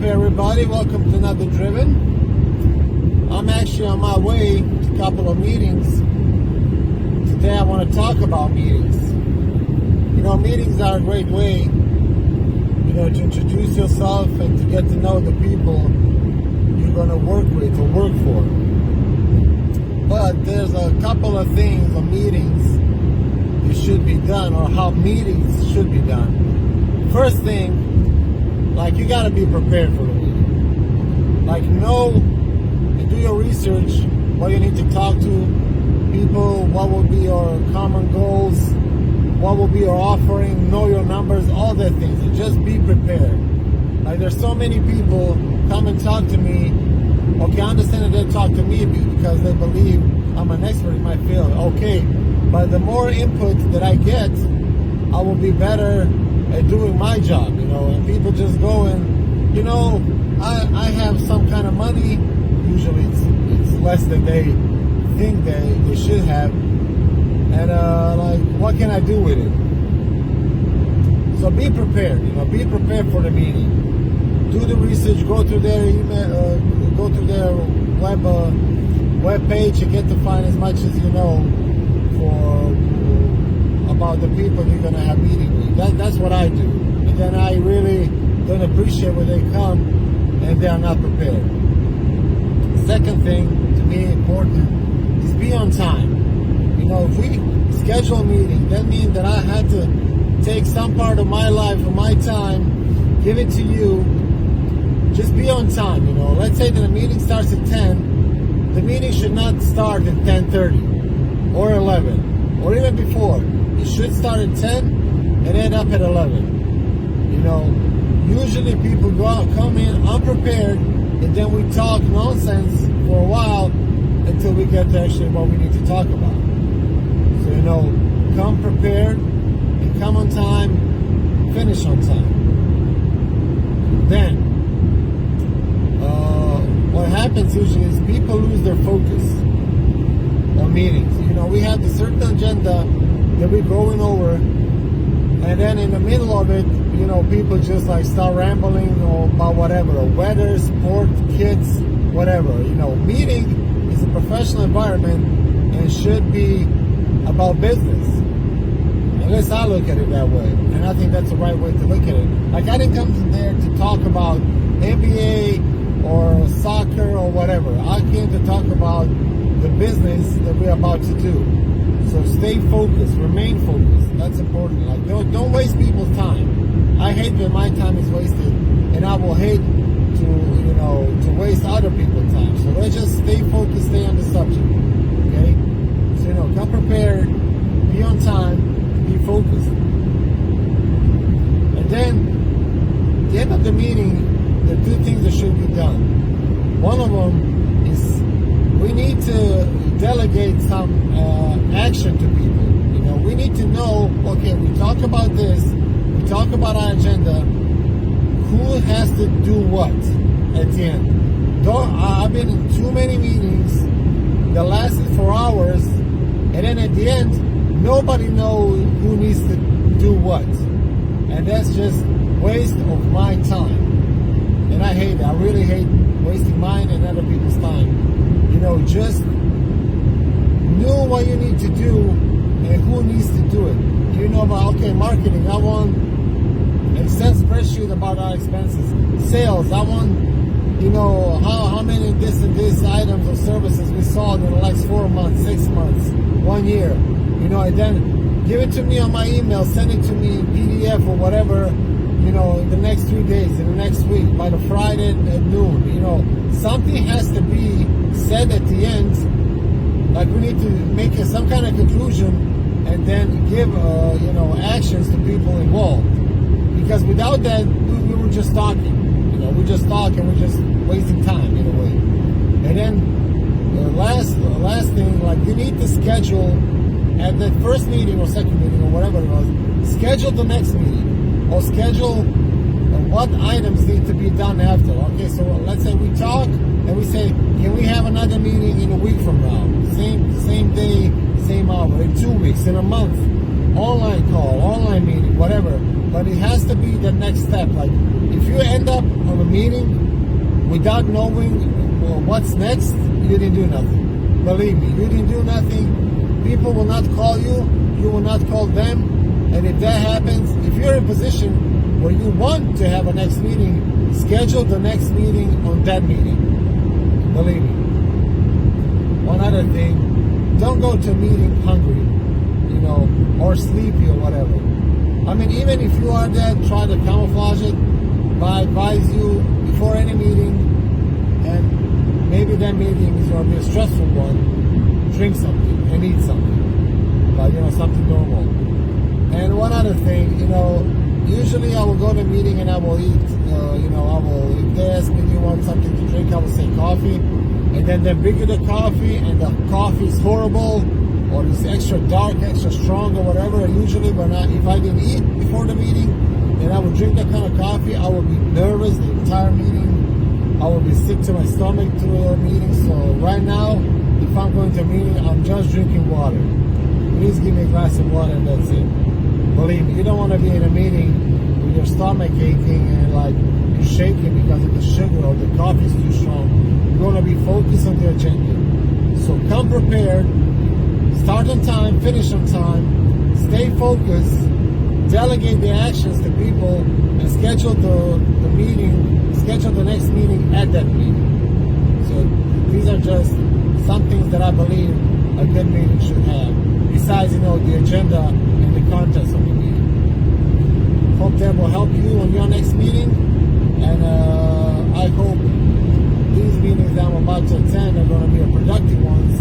everybody? Welcome to another Driven. I'm actually on my way to a couple of meetings. Today I want to talk about meetings. Meetings are a great way, to introduce yourself and to get to know the people you're going to work with or work for. But there's a couple of things or meetings that should be done, or how meetings should be done. First thing, you got to be prepared for the meeting. Know and do your research, what you need to talk to people, what will be your common goals, what will be your offering, know your numbers, all that things. And just be prepared. There's so many people come and talk to me. Okay, I understand that they talk to me because they believe I'm an expert in my field. Okay, but the more input that I get, I will be better at doing my job, and people just go and, I have some kind of money. Usually it's less than they think they should have. And what can I do with it? So be prepared, be prepared for the meeting. Do the research, go through their email, go through their web page and get to find as much as you know about the people you're going to have meeting with. That's what I do. And then I really don't appreciate when they come and they are not prepared. Second thing, to me important, is be on time. If we schedule a meeting, that means that I had to take some part of my life or my time, give it to you. Just be on time, Let's say that the meeting starts at 10. The meeting should not start at 10:30 or 11 or even before. It should start at 10 and end up at 11. Usually people come in unprepared, and then we talk nonsense for a while until we get to actually what we need to talk about. So, come prepared and come on time, finish on time. Then, what happens usually is people lose their focus on meetings. We have the certain agenda that we're going over, and then in the middle of it, people just start rambling about whatever, weather, sport, kids, whatever. Meeting is a professional environment and should be about business. At least I look at it that way, and I think that's the right way to look at it. I didn't come there to talk about NBA or soccer or whatever. I came to talk about the business that we're about to do. So stay focused, remain focused. That's important. Don't waste people's time. I hate when my time is wasted, and I will hate to waste other people's time. So let's just stay focused, stay on the subject. Okay? So come prepared, be on time, be focused. And then, at the end of the meeting, there are two things that should be done. One of them is we need to delegate some action to people. We need to know, okay, we talk about this, we talk about our agenda, who has to do what at the end. I've been in too many meetings that lasted for hours, and then at the end, nobody knows who needs to do what. And that's just waste of my time. And I hate it. I really hate wasting mine and other people's time. Just know what you need to do and who needs to do it. Marketing, I want an Excel spreadsheet about our expenses. Sales, I want, how many this and this items or services we sold in the last 4 months, 6 months, 1 year. And then give it to me on my email, send it to me in PDF or whatever, in the next 3 days, in the next week, by the Friday at noon. Something has to be said at the end. We need to make some kind of conclusion and then give, actions to people involved. Because without that, we were just talking. We just talk and we're just wasting time in a way. And then the last thing, you need to schedule at that first meeting or second meeting or whatever it was, schedule the next meeting or schedule what items need to be done after. Okay, so let's say we talk and we say, can we have another meeting in a week from now? Same day, same hour, in 2 weeks, in a month. online call, online meeting, whatever. But it has to be the next step. Like, if you end up on a meeting without knowing what's next, you didn't do nothing. Believe me, you didn't do nothing. People will not call you. You will not call them. And if that happens, if you're in a position where you want to have a next meeting, schedule the next meeting on that meeting. Believe me. One other thing, don't go to a meeting hungry, or sleepy or whatever. I mean, even if you are there, try to camouflage it. But I advise you before any meeting, and maybe that meeting is going to be a stressful one, drink something and eat something. But, something normal. And one other thing, usually I will go to a meeting and I will eat, if they ask me, do you want something to drink, I will say coffee. And then they bring you the coffee, and the coffee is horrible, or it's extra dark, extra strong, or whatever. And usually if I didn't eat before the meeting, and I would drink that kind of coffee, I would be nervous the entire meeting. I would be sick to my stomach through the meeting. So right now, if I'm going to a meeting, I'm just drinking water. Please give me a glass of water and that's it. Believe me, you don't want to be in a meeting with your stomach aching and you're shaking because of the sugar or the coffee is too strong. You want to be focused on the agenda. So come prepared, start on time, finish on time, stay focused, delegate the actions to people, and schedule the next meeting at that meeting. So these are just some things that I believe a good meeting should have, besides, the agenda and the context of the meeting. Hope that will help you on your next meeting, and I hope these meetings that I'm about to attend are going to be productive ones